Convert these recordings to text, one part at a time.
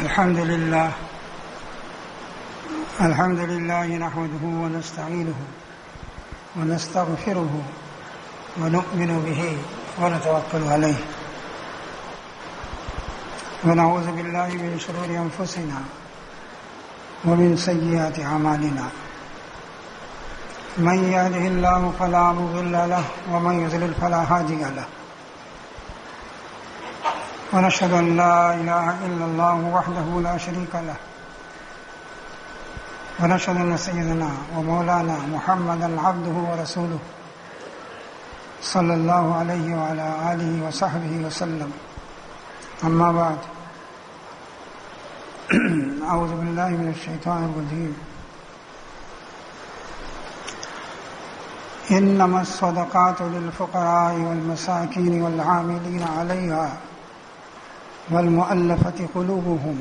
الحمد لله نحمده ونستعينه ونستغفره ونؤمن به ونتوكل عليه ونعوذ بالله من شرور أنفسنا ومن سيئات أعمالنا من يهده الله فلا مضل له ومن يضلل فلا هادي له ونشهد أن لا إله إلا الله وحده لا شريك له ونشهد أن سيدنا ومولانا محمدا عبده ورسوله صلى الله عليه وعلى آله وصحبه وسلم. أما بعد، أعوذ بالله من الشيطان الرجيم. إنما الصدقات للفقراء والمساكين والعاملين عليها والمؤلفة قلوبهم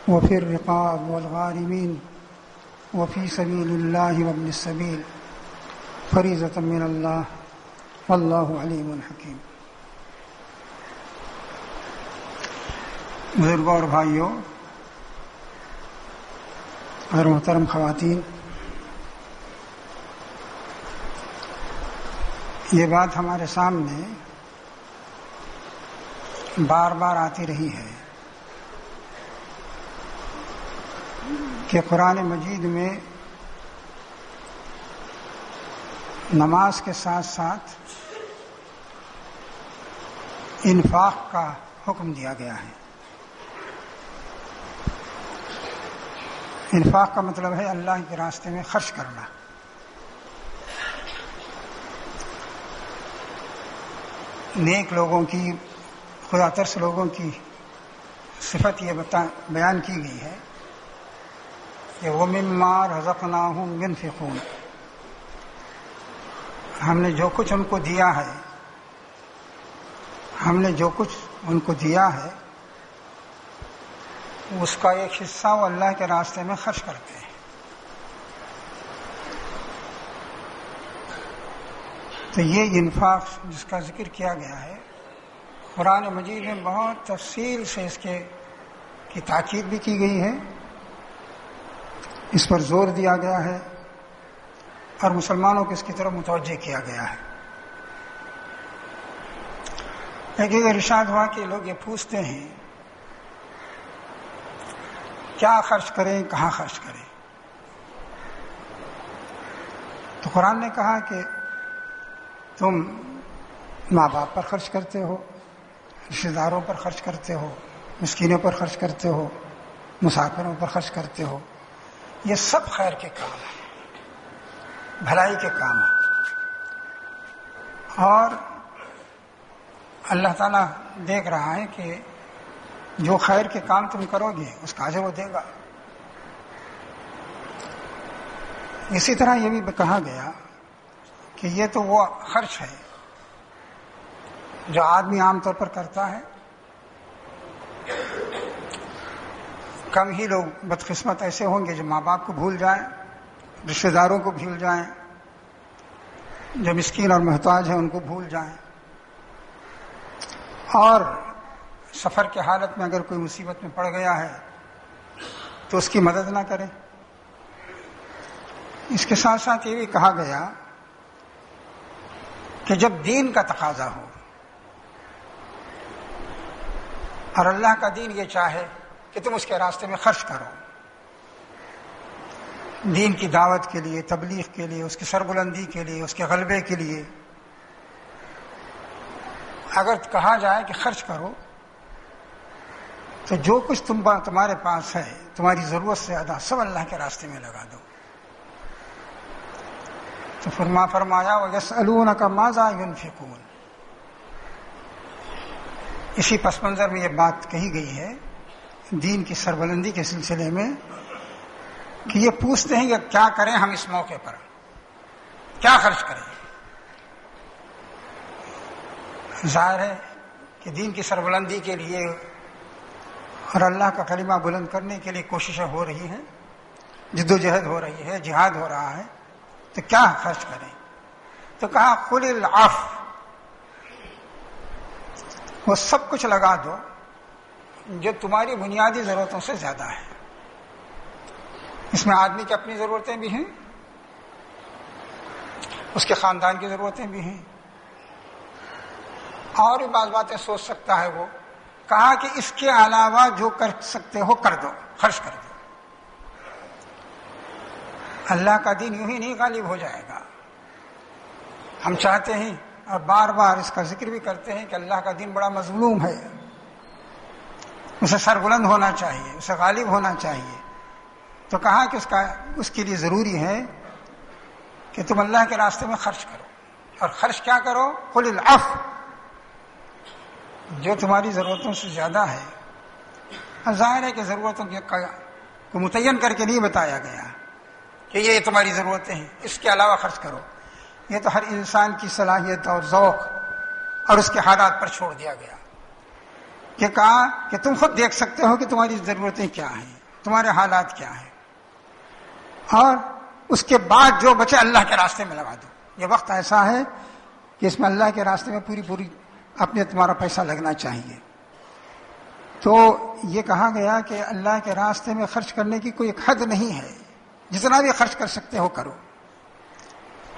وفي الرقاب والغارمين وفي سبيل الله وابن السبيل فریضۃ من اللہ واللہ علیم حکیم. بزرگوں اور بھائیوں اور محترم خواتین، یہ بات ہمارے سامنے بار بار آتی رہی ہے کہ قرآن مجید میں نماز کے ساتھ ساتھ انفاق کا حکم دیا گیا ہے. انفاق کا مطلب ہے اللہ کے راستے میں خرچ کرنا. نیک لوگوں کی، خدا ترس لوگوں کی صفت یہ بیان کی گئی ہے کہ وَمِمَّا رَزَقْنَاهُمْ يُنْفِقُونَ. ہم نے جو کچھ ان کو دیا ہے، اس کا ایک حصہ وہ اللہ کے راستے میں خرچ کرتے ہیں. تو یہ انفاق جس کا ذکر کیا گیا ہے، قرآن مجید میں بہت تفصیل سے اس کی تاکید بھی کی گئی ہے، اس پر زور دیا گیا ہے اور مسلمانوں کو اس کی طرف متوجہ کیا گیا ہے. لیکن ارشاد ہوا کہ لوگ یہ پوچھتے ہیں کیا خرچ کریں، کہاں خرچ کریں. تو قرآن نے کہا کہ تم ماں باپ پر خرچ کرتے ہو، رشتہ داروں پر خرچ کرتے ہو، مسکینوں پر خرچ کرتے ہو، مسافروں پر خرچ کرتے ہو. یہ سب خیر کے کام ہیں، بھلائی کے کام ہیں، اور اللہ تعالیٰ دیکھ رہا ہے کہ جو خیر کے کام تم کرو گے اس کا اجر وہ دے گا. اسی طرح یہ بھی کہا گیا کہ یہ تو وہ خرچ ہے جو آدمی عام طور پر کرتا ہے. کم ہی لوگ بدقسمت ایسے ہوں گے جو ماں باپ کو بھول جائیں، رشتہ داروں کو بھول جائیں، جو مسکین اور محتاج ہیں ان کو بھول جائیں، اور سفر کی حالت میں اگر کوئی مصیبت میں پڑ گیا ہے تو اس کی مدد نہ کریں. اس کے ساتھ ساتھ یہ بھی کہا گیا کہ جب دین کا تقاضا ہو اور اللہ کا دین یہ چاہے کہ تم اس کے راستے میں خرچ کرو، دین کی دعوت کے لیے، تبلیغ کے لیے، اس کی سربلندی کے لیے، اس کے غلبے کے لیے، اگر کہا جائے کہ خرچ کرو تو جو کچھ تمہارے پاس ہے، تمہاری ضرورت سے زیادہ سب اللہ کے راستے میں لگا دو. تو فرمایا وَيَسْأَلُونَكَ مَاذَا يُنْفِقُونَ. اسی پس منظر میں یہ بات کہی گئی ہے دین کی سربلندی کے سلسلے میں کہ یہ پوچھتے ہیں کہ کیا کریں ہم اس موقع پر، کیا خرچ کریں. ظاہر ہے کہ دین کی سربلندی کے لیے اور اللہ کا کلمہ بلند کرنے کے لیے کوششیں ہو رہی ہیں، جد و جہد ہو رہی ہے، جہاد ہو رہا ہے. تو کیا خرچ کریں؟ تو کہا قُلِ الْعَفْوَ وہ سب کچھ لگا دو جو تمہاری بنیادی ضرورتوں سے زیادہ ہے. اس میں آدمی کی اپنی ضرورتیں بھی ہیں، اس کے خاندان کی ضرورتیں بھی ہیں، اور بھی بعض باتیں سوچ سکتا ہے. وہ کہا کہ اس کے علاوہ جو کر سکتے ہو کر دو، خرچ کر دو. اللہ کا دین یوں ہی نہیں غالب ہو جائے گا. ہم چاہتے ہیں اور بار بار اس کا ذکر بھی کرتے ہیں کہ اللہ کا دین بڑا مظلوم ہے، اسے سربلند ہونا چاہیے، اسے غالب ہونا چاہیے. تو کہا کہ اس کے لیے ضروری ہے کہ تم اللہ کے راستے میں خرچ کرو. اور خرچ کیا کرو؟ قل العفو، جو تمہاری ضرورتوں سے زیادہ ہے. ظاہر ہے کہ ضرورتوں کو متعین کر کے نہیں بتایا گیا کہ یہ تمہاری ضرورتیں ہیں، اس کے علاوہ خرچ کرو. یہ تو ہر انسان کی صلاحیت اور ذوق اور اس کے حالات پر چھوڑ دیا گیا کہ کہا کہ تم خود دیکھ سکتے ہو کہ تمہاری ضرورتیں کیا ہیں، تمہارے حالات کیا ہیں، اور اس کے بعد جو بچے اللہ کے راستے میں لگا دو. یہ وقت ایسا ہے کہ اس میں اللہ کے راستے میں پوری اپنے تمہارا پیسہ لگنا چاہیے. تو یہ کہا گیا کہ اللہ کے راستے میں خرچ کرنے کی کوئی ایک حد نہیں ہے، جتنا بھی خرچ کر سکتے ہو کرو.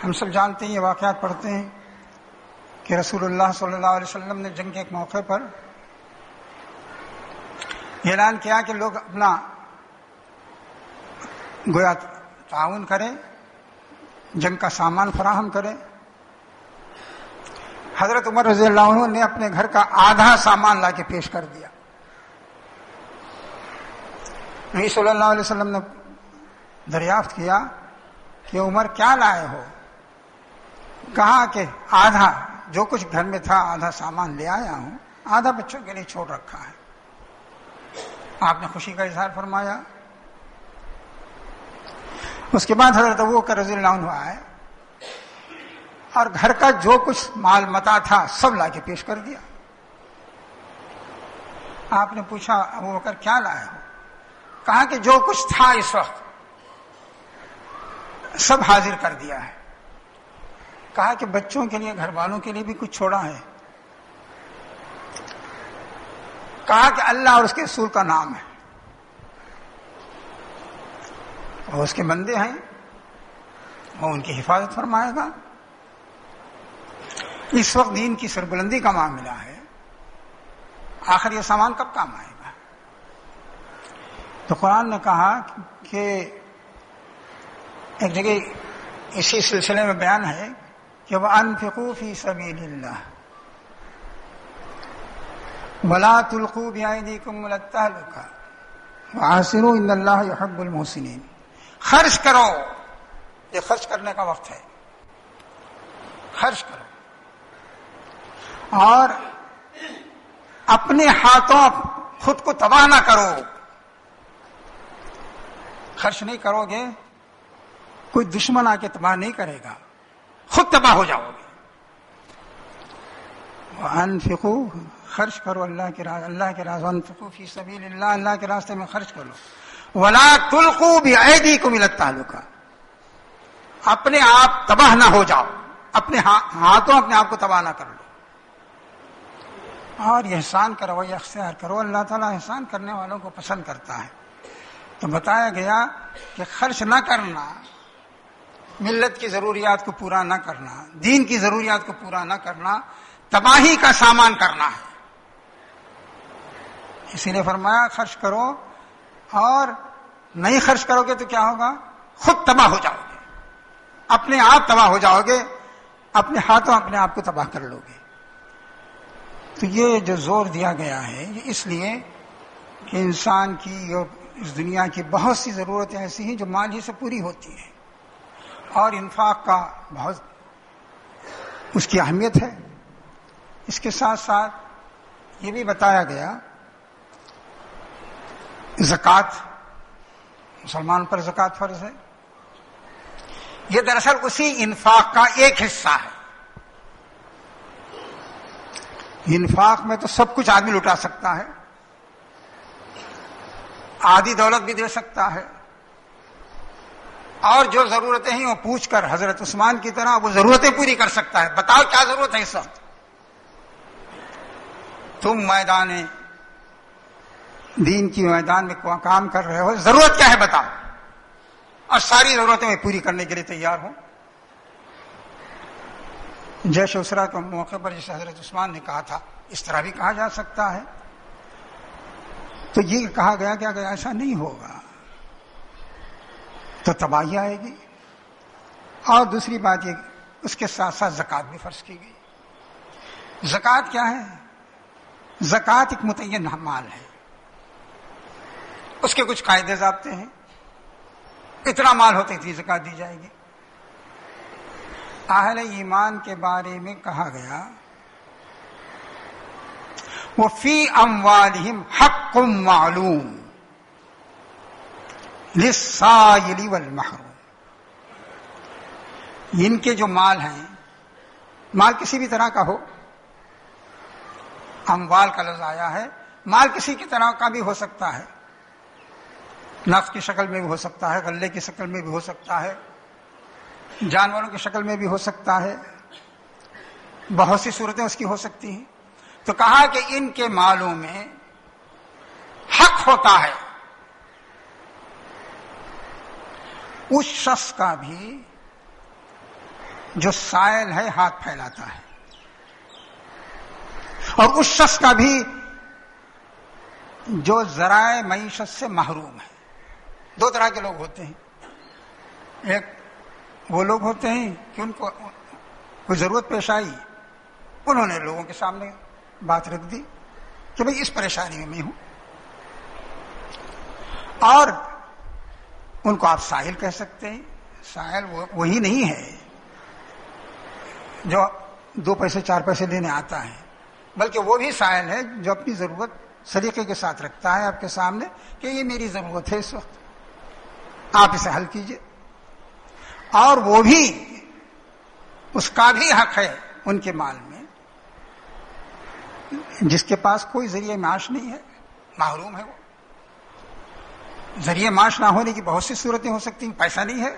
ہم سب جانتے ہیں، یہ واقعات پڑھتے ہیں کہ رسول اللہ صلی اللہ علیہ وسلم نے جنگ کے ایک موقع پر اعلان کیا کہ لوگ اپنا گویا تعاون کریں، جنگ کا سامان فراہم کریں. حضرت عمر رضی اللہ عنہ نے اپنے گھر کا آدھا سامان لا کے پیش کر دیا. نبی صلی اللہ علیہ وسلم نے دریافت کیا کہ عمر کیا لائے ہو؟ کہا کہ آدھا جو کچھ گھر میں تھا آدھا سامان لے آیا ہوں، آدھا بچوں کے لیے چھوڑ رکھا ہے. آپ نے خوشی کا اظہار فرمایا. اس کے بعد حضرت ابوبکر رضی اللہ عنہ آئے اور گھر کا جو کچھ مال متا تھا سب لا کے پیش کر دیا. آپ نے پوچھا ابوبکر کیا لائے ہو؟ کہا کہ جو کچھ تھا اس وقت سب حاضر کر دیا ہے. کہا کہ بچوں کے لیے، گھر والوں کے لیے بھی کچھ چھوڑا ہے؟ کہا کہ اللہ اور اس کے رسول کا نام ہے اور اس کے بندے ہیں، وہ ان کی حفاظت فرمائے گا. اس وقت دین کی سربلندی کا معاملہ ہے، آخر یہ سامان کب کام آئے گا؟ تو قرآن نے کہا کہ ایک جگہ اسی سلسلے میں بیان ہے کہ وَأَنفِقُوا فِي سَبِيلِ اللَّهِ وَلَا تُلْقُوا بِأَيْدِيكُمْ إِلَى التَّهْلُكَةِ وَأَحْسِنُوا إِنَّ اللَّهَ يُحِبُّ الْمُحْسِنِينَ. خرچ کرو، یہ خرچ کرنے کا وقت ہے. خرچ کرو اور اپنے ہاتھوں خود کو تباہ نہ کرو. خرچ نہیں کرو گے کوئی دشمن آ کے تباہ نہیں کرے گا، خود تباہ ہو جاؤ گے. وَأَنفِقُوا، خرچ کرو اللہ کے راز وَأَنفِقُوا فِي سَبِيلِ اللَّهِ، اللہ کے راستے میں خرچ کرو. وَلَا تُلْقُوا بِأَيْدِيكُمْ إِلَى التَّهْلُكَةِ، اپنے آپ تباہ نہ ہو جاؤ، اپنے ہاتھوں اپنے آپ کو تباہ نہ کر لو. اور یہ احسان کا رویہ اختیار کرو. اللہ تعالیٰ احسان کرنے والوں کو پسند کرتا ہے. تو بتایا گیا کہ خرچ نہ کرنا، ملت کی ضروریات کو پورا نہ کرنا، دین کی ضروریات کو پورا نہ کرنا، تباہی کا سامان کرنا ہے. اسی لیے فرمایا خرچ کرو، اور نہیں خرچ کرو گے تو کیا ہوگا؟ خود تباہ ہو جاؤ گے، اپنے آپ تباہ ہو جاؤ گے، اپنے ہاتھوں اپنے آپ کو تباہ کر لو گے. تو یہ جو زور دیا گیا ہے یہ اس لیے کہ انسان کی اور اس دنیا کی بہت سی ضرورتیں ایسی ہیں جو مال ہی سے پوری ہوتی ہیں، اور انفاق کا بہت اس کی اہمیت ہے. اس کے ساتھ ساتھ یہ بھی بتایا گیا زکوٰۃ، مسلمان پر زکوٰۃ فرض ہے. یہ دراصل اسی انفاق کا ایک حصہ ہے. انفاق میں تو سب کچھ آدمی لٹا سکتا ہے، آدھی دولت بھی دے سکتا ہے، اور جو ضرورتیں ہیں وہ پوچھ کر حضرت عثمان کی طرح وہ ضرورتیں پوری کر سکتا ہے. بتاؤ کیا ضرورت ہے اس وقت؟ تم میدان دین کی میدان میں کام کر رہے ہو، ضرورت کیا ہے بتاؤ، اور ساری ضرورتیں میں پوری کرنے کے لیے تیار ہوں. جیش اسرا کے موقع پر جسے حضرت عثمان نے کہا تھا، اس طرح بھی کہا جا سکتا ہے. تو یہ کہا گیا کہ اگر ایسا نہیں ہوگا تو تباہی آئے گی. اور دوسری بات یہ، اس کے ساتھ ساتھ زکوٰۃ بھی فرض کی گئی. زکوٰۃ کیا ہے؟ زکوٰۃ ایک متعین مال ہے، اس کے کچھ قاعدے ضابطے ہیں. اتنا مال ہوتے ہی زکوٰۃ دی جائے گی. اہل ایمان کے بارے میں کہا گیا وَفِي أَمْوَالِهِمْ حَقٌّ مَّعْلُومٌ لِلسَّائِلِ وَالْمَحْرُومِ. ان کے جو مال ہیں، مال کسی بھی طرح کا ہو، اموال کا لفظ آیا ہے، مال کسی کی طرح کا بھی ہو سکتا ہے، نفس کی شکل میں بھی ہو سکتا ہے، غلے کی شکل میں بھی ہو سکتا ہے، جانوروں کی شکل میں بھی ہو سکتا ہے، بہت سی صورتیں اس کی ہو سکتی ہیں. تو کہا کہ ان کے مالوں میں حق ہوتا ہے اس شخص کا بھی جو سائل ہے، ہاتھ پھیلاتا ہے، اور اس شخص کا بھی جو ذرائع معیشت سے محروم ہے. دو طرح کے لوگ ہوتے ہیں. ایک وہ لوگ ہوتے ہیں کہ ان کو کوئی ضرورت پیش آئی، انہوں نے لوگوں کے سامنے بات رکھ دی کہ بھئی اس پریشانی میں میں ہوں، اور ان کو آپ سائل کہہ سکتے ہیں. سائل وہی نہیں ہے جو 2 پیسے 4 پیسے لینے آتا ہے، بلکہ وہ بھی سائل ہے جو اپنی ضرورت سلیقے کے ساتھ رکھتا ہے آپ کے سامنے کہ یہ میری ضرورت ہے اس وقت، آپ اسے حل کیجئے. اور وہ بھی، اس کا بھی حق ہے ان کے مال میں جس کے پاس کوئی ذریعہ معاش نہیں ہے، محروم ہے. وہ ذریعہ معاش نہ ہونے کی بہت سی صورتیں ہو سکتی ہیں. پیسہ نہیں ہے،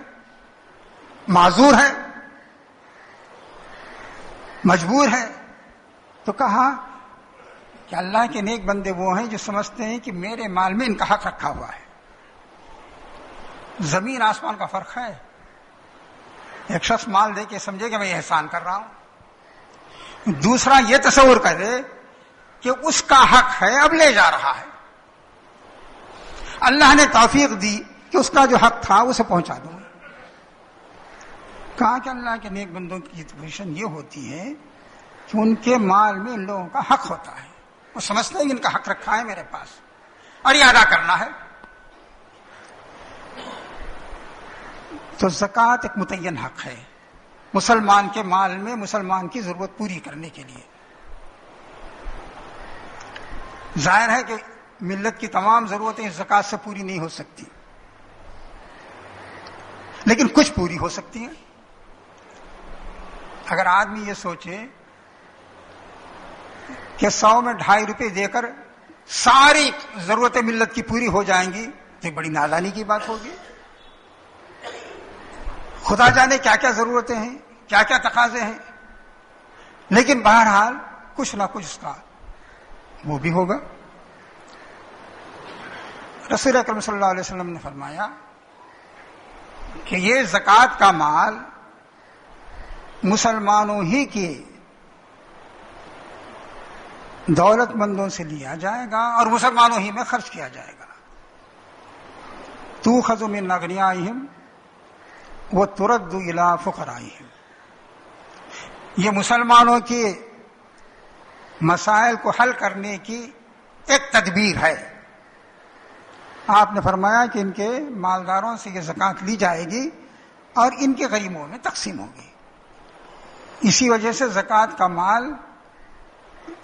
معذور ہے، مجبور ہے. تو کہا کہ اللہ کے نیک بندے وہ ہیں جو سمجھتے ہیں کہ میرے مال میں ان کا حق رکھا ہوا ہے. زمین آسمان کا فرق ہے. ایک شخص مال دے کے سمجھے کہ میں احسان کر رہا ہوں، دوسرا یہ تصور کرے کہ اس کا حق ہے، اب لے جا رہا ہے. اللہ نے توفیق دی کہ اس کا جو حق تھا اسے پہنچا دوں. کہا کہ اللہ کے نیک بندوں کی پوزیشن یہ ہوتی ہے کہ ان کے مال میں ان لوگوں کا حق ہوتا ہے. وہ سمجھتے ہیں کہ ان کا حق رکھا ہے میرے پاس اور یہ ادا کرنا ہے. تو زکوٰۃ ایک متعین حق ہے مسلمان کے مال میں، مسلمان کی ضرورت پوری کرنے کے لیے. ظاہر ہے کہ ملت کی تمام ضرورتیں اس زکوٰۃ سے پوری نہیں ہو سکتی، لیکن کچھ پوری ہو سکتی ہیں. اگر آدمی یہ سوچے کہ 100 میں 2.5 روپے دے کر ساری ضرورتیں ملت کی پوری ہو جائیں گی تو یہ بڑی نادانی کی بات ہوگی. خدا جانے کیا کیا ضرورتیں ہیں، کیا کیا تقاضے ہیں، لیکن بہرحال کچھ نہ کچھ اس کا وہ بھی ہوگا. رسول اکرم صلی اللہ علیہ وسلم نے فرمایا کہ یہ زکوٰۃ کا مال مسلمانوں ہی کی دولت مندوں سے لیا جائے گا اور مسلمانوں ہی میں خرچ کیا جائے گا. تؤخذ من اغنیائہم وترد الی فقرائہم. یہ مسلمانوں کے مسائل کو حل کرنے کی ایک تدبیر ہے. آپ نے فرمایا کہ ان کے مالداروں سے یہ زکوٰۃ لی جائے گی اور ان کے غریبوں میں تقسیم ہوگی. اسی وجہ سے زکوٰۃ کا مال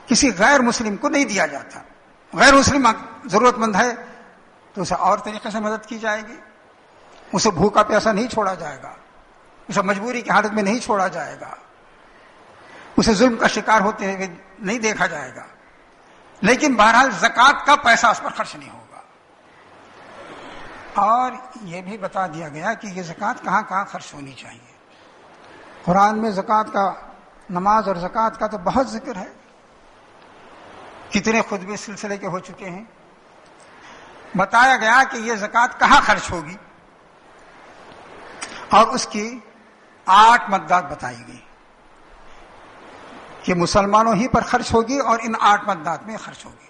کسی غیر مسلم کو نہیں دیا جاتا. غیر مسلم ضرورت مند ہے تو اسے اور طریقے سے مدد کی جائے گی، اسے بھوکا پیاسا نہیں چھوڑا جائے گا، اسے مجبوری کی حالت میں نہیں چھوڑا جائے گا، اسے ظلم کا شکار ہوتے ہوئے نہیں دیکھا جائے گا. لیکن بہرحال زکوٰۃ کا پیسہ اس پر خرچ نہیں ہوگا. اور یہ بھی بتا دیا گیا کہ یہ زکوٰۃ کہاں کہاں خرچ ہونی چاہیے. قرآن میں زکوٰۃ کا، نماز اور زکوٰۃ کا تو بہت ذکر ہے. کتنے خطبے اس سلسلے کے ہو چکے ہیں. بتایا گیا کہ یہ زکوٰۃ کہاں خرچ ہوگی اور اس کی 8 مدات بتائی گئی کہ مسلمانوں ہی پر خرچ ہوگی اور ان 8 مدات میں خرچ ہوگی.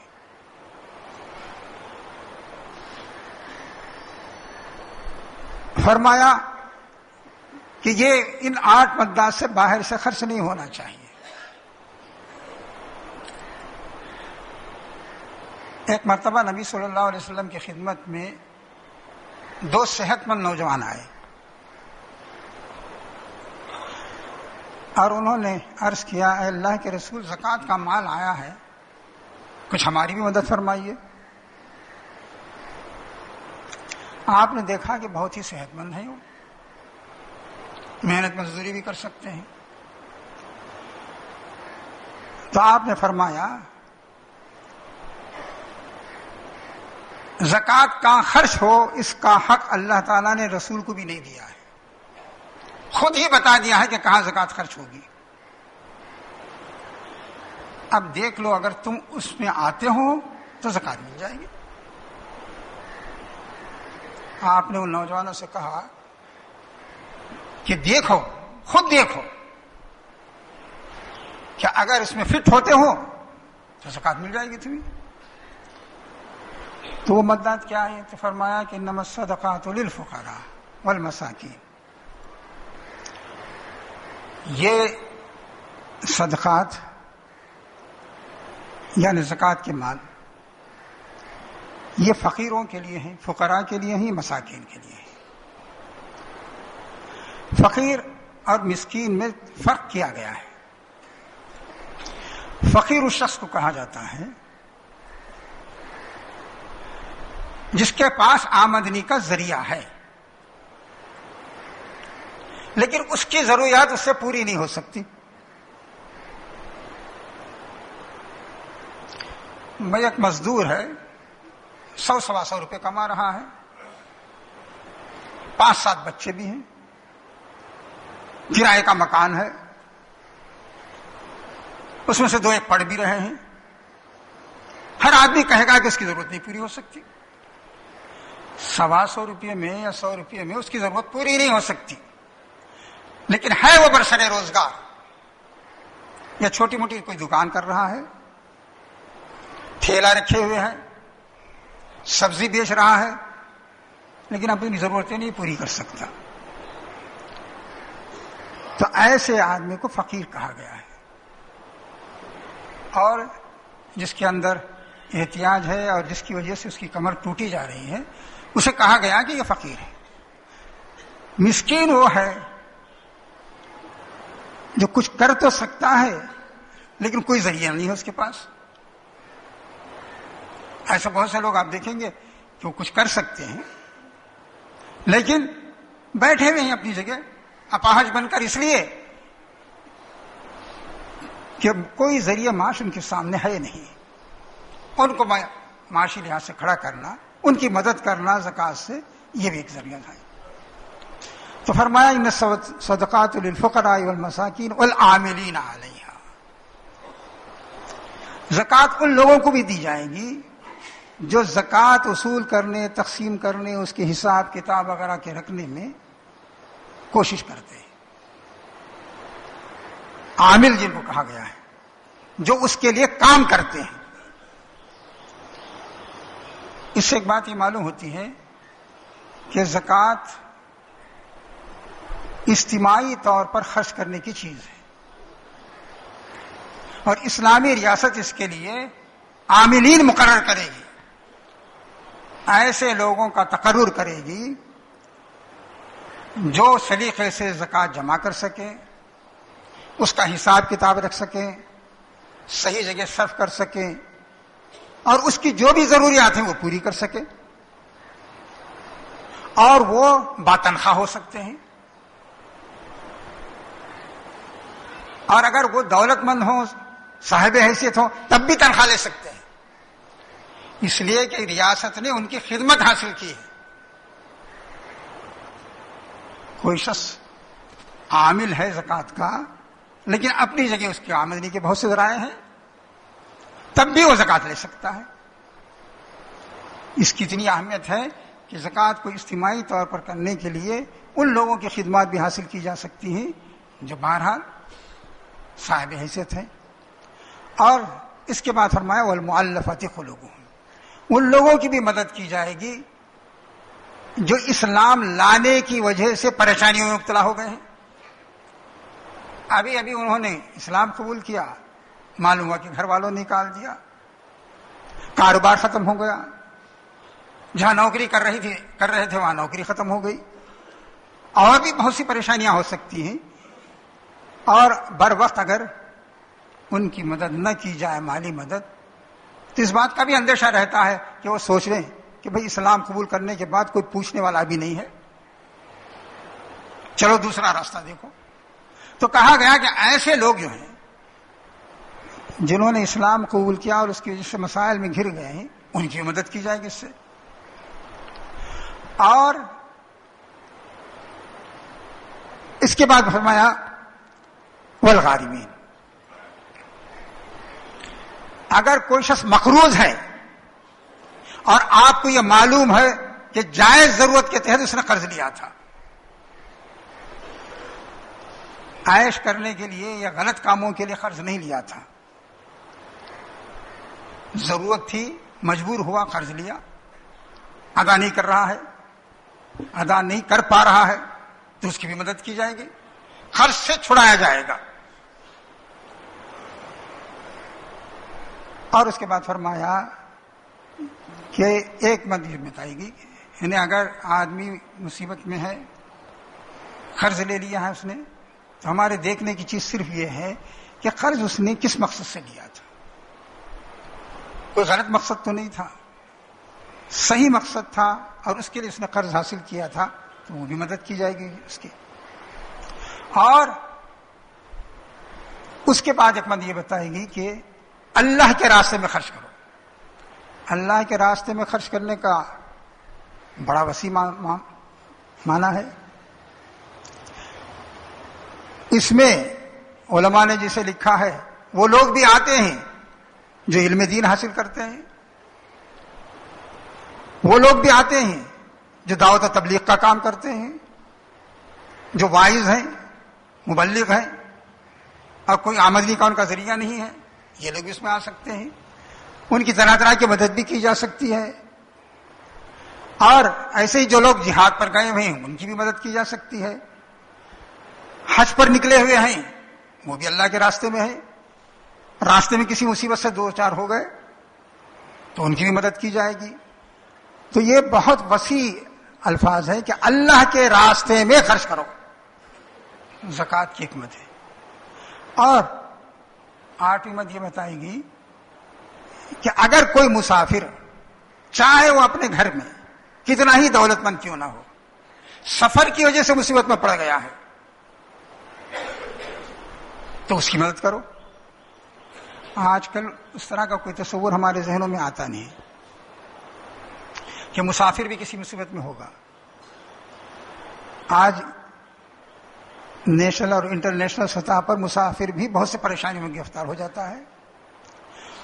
فرمایا کہ یہ ان 8 مدات سے باہر سے خرچ نہیں ہونا چاہیے. ایک مرتبہ نبی صلی اللہ علیہ وسلم کی خدمت میں 2 صحت مند نوجوان آئے اور انہوں نے عرض کیا اے اللہ کے رسول زکوٰۃ کا مال آیا ہے, کچھ ہماری بھی مدد فرمائیے. آپ نے دیکھا کہ بہت ہی صحت مند ہیں, وہ محنت مزدوری بھی کر سکتے ہیں. تو آپ نے فرمایا زکوٰۃ کا خرچ ہو اس کا حق اللہ تعالیٰ نے رسول کو بھی نہیں دیا ہے, خود ہی بتا دیا ہے کہ کہاں زکوٰۃ خرچ ہوگی. اب دیکھ لو اگر تم اس میں آتے ہو تو زکوٰۃ مل جائے گی. آپ نے ان نوجوانوں سے کہا کہ دیکھو, خود دیکھو کہ اگر اس میں فٹ ہوتے ہو تو زکوٰۃ مل جائے گی تمہیں. تو وہ مدات کیا ہے؟ تو فرمایا کہ انما الصدقات للفقراء والمساکین. یہ صدقات یعنی زکوٰۃ کے مال یہ فقیروں کے لیے ہیں, فقراء کے لیے ہیں, مساکین کے لیے ہیں. فقیر اور مسکین میں فرق کیا گیا ہے. فقیر اس شخص کو کہا جاتا ہے جس کے پاس آمدنی کا ذریعہ ہے لیکن اس کی ضروریات اس سے پوری نہیں ہو سکتی. میں ایک مزدور ہے, 100-125 روپے کما رہا ہے, 5-7 بچے بھی ہیں, کرائے کا مکان ہے, اس میں سے 2 ایک پڑھ بھی رہے ہیں. ہر آدمی کہے گا کہ اس کی ضرورت نہیں پوری ہو سکتی. 125 روپے میں یا 100 روپے میں اس کی ضرورت پوری نہیں ہو سکتی, لیکن ہے وہ برسر روزگار, یا چھوٹی موٹی کوئی دکان کر رہا ہے, ٹھیلا رکھے ہوئے ہیں, سبزی بیچ رہا ہے, لیکن اپنی ضرورتیں نہیں پوری کر سکتا. تو ایسے آدمی کو فقیر کہا گیا ہے. اور جس کے اندر احتیاج ہے اور جس کی وجہ سے اس کی کمر ٹوٹی جا رہی ہے اسے کہا گیا کہ یہ فقیر ہے. مسکین وہ ہے جو کچھ کر تو سکتا ہے لیکن کوئی ذریعہ نہیں ہے اس کے پاس. ایسے بہت سے لوگ آپ دیکھیں گے کہ وہ کچھ کر سکتے ہیں لیکن بیٹھے ہوئے ہیں اپنی جگہ اپاہج بن کر, اس لیے کہ کوئی ذریعہ معاش ان کے سامنے ہے نہیں. ان کو معاشی لحاظ سے کھڑا کرنا, ان کی مدد کرنا زکوٰۃ سے, یہ بھی ایک ذریعہ ہے. تو فرمایا ان الصدقات للفقراء والمساکین والعاملین علیہا. زکوٰۃ ان لوگوں کو بھی دی جائے گی جو زکوٰۃ وصول کرنے, تقسیم کرنے, اس کے حساب کتاب وغیرہ کے رکھنے میں کوشش کرتے ہیں. عامل جن کو کہا گیا ہے, جو اس کے لیے کام کرتے ہیں. اس سے ایک بات یہ معلوم ہوتی ہے کہ زکوٰۃ اجتماعی طور پر خرچ کرنے کی چیز ہے اور اسلامی ریاست اس کے لیے عاملین مقرر کرے گی, ایسے لوگوں کا تقرر کرے گی جو سلیقے سے زکوٰۃ جمع کر سکیں, اس کا حساب کتاب رکھ سکیں, صحیح جگہ صرف کر سکیں اور اس کی جو بھی ضروریات ہیں وہ پوری کر سکیں, اور وہ باتنخواہ ہو سکتے ہیں. اور اگر وہ دولت مند ہوں, صاحب حیثیت ہوں, تب بھی تنخواہ لے سکتے ہیں, اس لیے کہ ریاست نے ان کی خدمت حاصل کی ہے. کوئی شخص عامل ہے زکوٰۃ کا لیکن اپنی جگہ اس کی آمدنی کے بہت سے ذرائع ہیں, تب بھی وہ زکوٰۃ لے سکتا ہے. اس کی اتنی اہمیت ہے کہ زکوٰۃ کو اجتماعی طور پر کرنے کے لیے ان لوگوں کی خدمات بھی حاصل کی جا سکتی ہیں جو بہرحال صاحب حیثیت ہیں. اور اس کے بعد فرمایا والمؤلفۃ قلوبہم، ان لوگوں کی بھی مدد کی جائے گی جو اسلام لانے کی وجہ سے پریشانیوں میں مبتلا ہو گئے ہیں. ابھی انہوں نے اسلام قبول کیا، معلوم ہوا کہ گھر والوں نے نکال دیا، کاروبار ختم ہو گیا، جہاں نوکری کر رہے تھے وہاں نوکری ختم ہو گئی، اور بھی بہت سی پریشانیاں ہو سکتی ہیں. اور بر وقت اگر ان کی مدد نہ کی جائے، مالی مدد، تو اس بات کا بھی اندیشہ رہتا ہے کہ وہ سوچ رہے ہیں کہ بھئی اسلام قبول کرنے کے بعد کوئی پوچھنے والا بھی نہیں ہے، چلو دوسرا راستہ دیکھو. تو کہا گیا کہ ایسے لوگ جو ہیں جنہوں نے اسلام قبول کیا اور اس کی وجہ سے مسائل میں گھر گئے ہیں، ان کی مدد کی جائے گی اس سے. اور اس کے بعد فرمایا والغارمین، اگر کوئی شخص مقروض ہے اور آپ کو یہ معلوم ہے کہ جائز ضرورت کے تحت اس نے قرض لیا تھا، عائش کرنے کے لیے یا غلط کاموں کے لیے قرض نہیں لیا تھا، ضرورت تھی، مجبور ہوا، قرض لیا، ادا نہیں کر رہا ہے، ادا نہیں کر پا رہا ہے، تو اس کی بھی مدد کی جائے گی، قرض سے چھڑایا جائے گا. اور اس کے بعد فرمایا کہ ایک مدد بتائے گی، یعنی اگر آدمی مصیبت میں ہے، قرض لے لیا ہے اس نے، تو ہمارے دیکھنے کی چیز صرف یہ ہے کہ قرض اس نے کس مقصد سے لیا تھا. کوئی غلط مقصد تو نہیں تھا، صحیح مقصد تھا اور اس کے لیے اس نے قرض حاصل کیا تھا، تو وہ بھی مدد کی جائے گی اس کی. اور اس کے بعد ایک مدد یہ بتائے گی کہ اللہ کے راستے میں خرچ کرو. اللہ کے راستے میں خرچ کرنے کا بڑا وسیع معنی ہے. اس میں علماء نے جسے لکھا ہے وہ لوگ بھی آتے ہیں جو علم دین حاصل کرتے ہیں، وہ لوگ بھی آتے ہیں جو دعوت و تبلیغ کا کام کرتے ہیں، جو واعظ ہیں، مبلغ ہیں، اور کوئی آمدنی کا ان کا ذریعہ نہیں ہے، یہ لوگ اس میں آ سکتے ہیں. ان کی طرح طرح کی مدد بھی کی جا سکتی ہے. اور ایسے ہی جو لوگ جہاد پر گئے ہوئے ہیں ان کی بھی مدد کی جا سکتی ہے. حج پر نکلے ہوئے ہیں وہ بھی اللہ کے راستے میں ہیں، راستے میں کسی مصیبت سے دو چار ہو گئے تو ان کی بھی مدد کی جائے گی. تو یہ بہت وسیع الفاظ ہیں کہ اللہ کے راستے میں خرچ کرو، زکوٰۃ کی حکمت ہے. اور 8ویں مد یہ بتائے گی کہ اگر کوئی مسافر چاہے وہ اپنے گھر میں کتنا ہی دولت مند کیوں نہ ہو، سفر کی وجہ سے مصیبت میں پڑ گیا ہے، تو اس کی مدد کرو. آج کل اس طرح کا کوئی تصور ہمارے ذہنوں میں آتا نہیں کہ مسافر بھی کسی مصیبت میں ہوگا. آج نیشنل اور انٹرنیشنل سطح پر مسافر بھی بہت سے پریشانیوں میں گرفتار ہو جاتا ہے.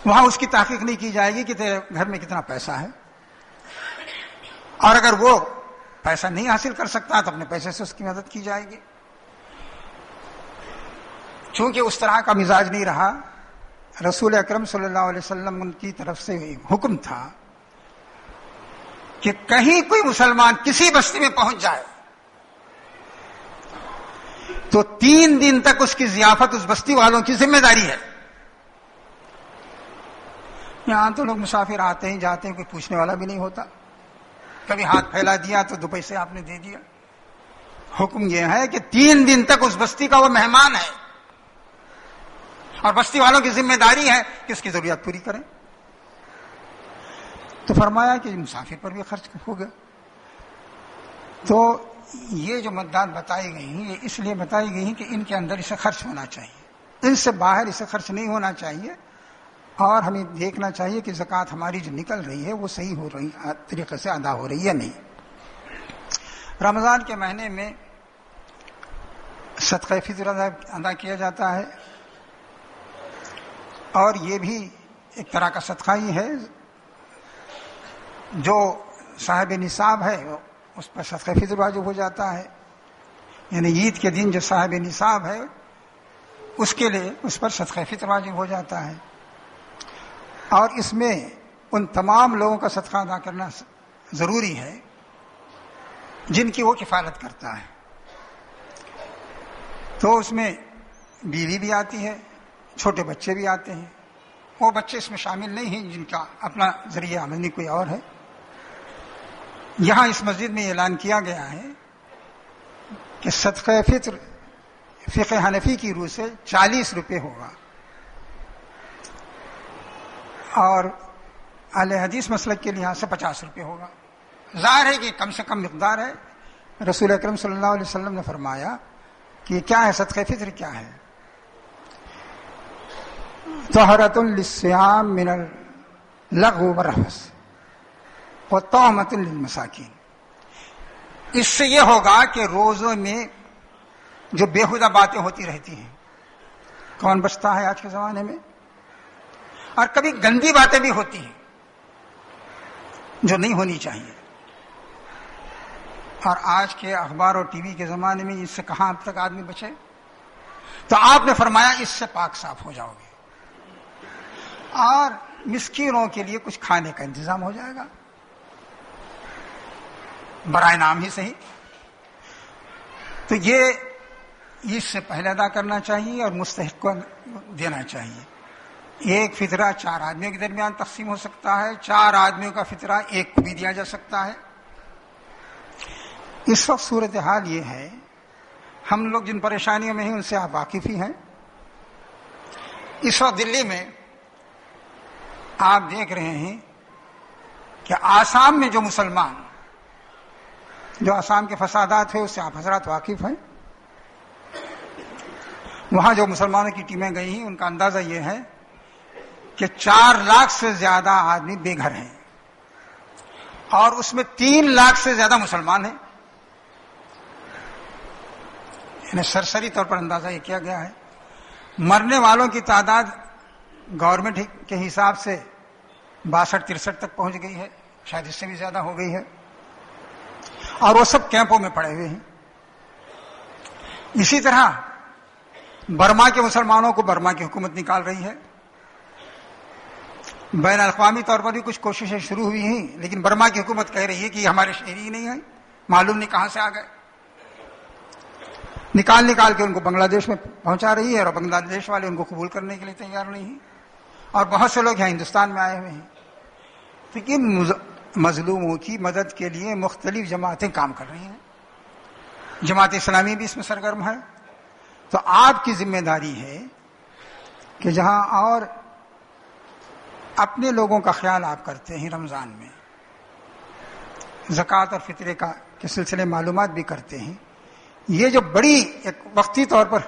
وہاں اس کی تحقیق نہیں کی جائے گی کہ تیرے گھر میں کتنا پیسہ ہے، اور اگر وہ پیسہ نہیں حاصل کر سکتا تو اپنے پیسے سے اس کی مدد کی جائے گی. چونکہ اس طرح کا مزاج نہیں رہا، رسول اکرم صلی اللہ علیہ وسلم ان کی طرف سے ایک حکم تھا کہ کہیں کوئی مسلمان کسی بستی میں پہنچ جائے تو 3 دن تک اس کی ضیافت اس بستی والوں کی ذمہ داری ہے. یہاں تو لوگ مسافر آتے ہیں جاتے ہیں، کوئی پوچھنے والا بھی نہیں ہوتا، کبھی ہاتھ پھیلا دیا تو 2 پیسے آپ نے دے دیا. حکم یہ ہے کہ 3 دن تک اس بستی کا وہ مہمان ہے اور بستی والوں کی ذمہ داری ہے کہ اس کی ضروریات پوری کریں. تو فرمایا کہ مسافر پر بھی خرچ ہوگا. تو یہ جو مددات بتائی گئی ہیں یہ اس لیے بتائی گئی ہیں کہ ان کے اندر اسے خرچ ہونا چاہیے، ان سے باہر اسے خرچ نہیں ہونا چاہیے. اور ہمیں دیکھنا چاہیے کہ زکوٰۃ ہماری جو نکل رہی ہے وہ صحیح ہو رہی طریقے سے ادا ہو رہی ہے نہیں. رمضان کے مہینے میں صدقہ فطر ادا کیا جاتا ہے، اور یہ بھی ایک طرح کا صدقہ ہی ہے. جو صاحب نصاب ہے اس پر صدقہ فطر واجب ہو جاتا ہے، یعنی عید کے دن جو صاحب نصاب ہے اس کے لیے اس پر صدقہ فطر واجب ہو جاتا ہے. اور اس میں ان تمام لوگوں کا صدقہ ادا کرنا ضروری ہے جن کی وہ کفالت کرتا ہے. تو اس میں بیوی بھی آتی ہے، چھوٹے بچے بھی آتے ہیں. وہ بچے اس میں شامل نہیں ہیں جن کا اپنا ذریعہ آمدنی کوئی اور ہے. یہاں اس مسجد میں اعلان کیا گیا ہے کہ صدقہ فطر فقہ حنفی کی روح سے 40 روپے ہوگا، اور اہل حدیث مسلک کے لحاظ سے 50 روپے ہوگا. ظاہر ہے کہ کم سے کم مقدار ہے. رسول اکرم صلی اللہ علیہ وسلم نے فرمایا کہ کیا ہے صدقہ فطر، کیا ہے؟ طہرۃ للصیام من اللغو والرفث وطعمۃ للمساکین. اس سے یہ ہوگا کہ روزوں میں جو بےہودہ باتیں ہوتی رہتی ہیں، کون بچتا ہے آج کے زمانے میں، اور کبھی گندی باتیں بھی ہوتی ہیں جو نہیں ہونی چاہیے. اور آج کے اخبار اور ٹی وی کے زمانے میں اس سے کہاں اب تک آدمی بچے؟ تو آپ نے فرمایا اس سے پاک صاف ہو جاؤ گے اور مسکینوں کے لیے کچھ کھانے کا انتظام ہو جائے گا، برائے نام ہی صحیح. تو یہ اس سے پہلے ادا کرنا چاہیے اور مستحق کو دینا چاہیے. ایک فطرہ 4 آدمیوں کے درمیان تقسیم ہو سکتا ہے، 4 آدمیوں کا فطرہ ایک کو بھی دیا جا سکتا ہے. اس وقت صورتحال یہ ہے، ہم لوگ جن پریشانیوں میں ہیں ان سے آپ واقف ہی ہیں. اس وقت دلی میں آپ دیکھ رہے ہیں کہ آسام میں جو مسلمان، جو آسام کے فسادات ہیں اس سے آپ حضرات واقف ہیں. وہاں جو مسلمانوں کی ٹیمیں گئی ہیں ان کا اندازہ یہ ہے کہ 4 لاکھ سے زیادہ آدمی بے گھر ہیں اور اس میں 3 لاکھ سے زیادہ مسلمان ہیں. یعنی سرسری طور پر اندازہ یہ کیا گیا ہے. مرنے والوں کی تعداد گورنمنٹ کے حساب سے 62-63 تک پہنچ گئی ہے، شاید اس سے بھی زیادہ ہو گئی ہے، اور وہ سب کیمپوں میں پڑے ہوئے ہیں. اسی طرح برما کے مسلمانوں کو برما کی حکومت نکال رہی ہے. بین الاقوامی طور پر بھی کچھ کوششیں شروع ہوئی ہیں، لیکن برما کی حکومت کہہ رہی ہے کہ یہ ہمارے شہری ہی نہیں ہیں، معلوم نہیں کہاں سے آ گئے. نکال کے ان کو بنگلہ دیش میں پہنچا رہی ہے، اور بنگلہ دیش والے ان کو قبول کرنے کے لیے تیار نہیں ہیں، اور بہت سے لوگ یہاں ہندوستان میں آئے ہوئے ہیں. تو ان مظلوموں کی مدد کے لیے مختلف جماعتیں کام کر رہی ہیں. جماعت اسلامی بھی اس میں سرگرم ہے. تو آپ کی ذمہ داری ہے کہ جہاں اور اپنے لوگوں کا خیال آپ کرتے ہیں، رمضان میں زکوٰۃ اور فطرے کے سلسلے معلومات بھی کرتے ہیں، یہ جو بڑی ایک وقتی طور پر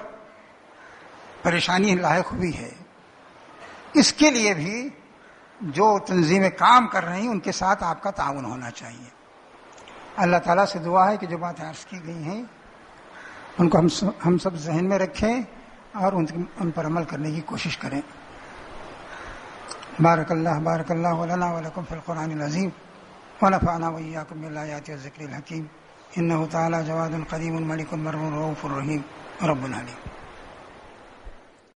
پریشانی لاحق ہوئی ہے، اس کے لیے بھی جو تنظیمیں کام کر رہی ہیں ان کے ساتھ آپ کا تعاون ہونا چاہیے. اللہ تعالیٰ سے دعا ہے کہ جو باتیں عرض کی گئی ہیں ان کو ہم سب ذہن میں رکھیں اور ان پر عمل کرنے کی کوشش کریں. بارک اللہ لنا ولکم فی القرآن العظیم ونفعنا وإیاکم بالآیات والذکر الحکیم. انہ تعالی جواد قدیم ملک مرحوم رؤوف رحیم رب العالمین.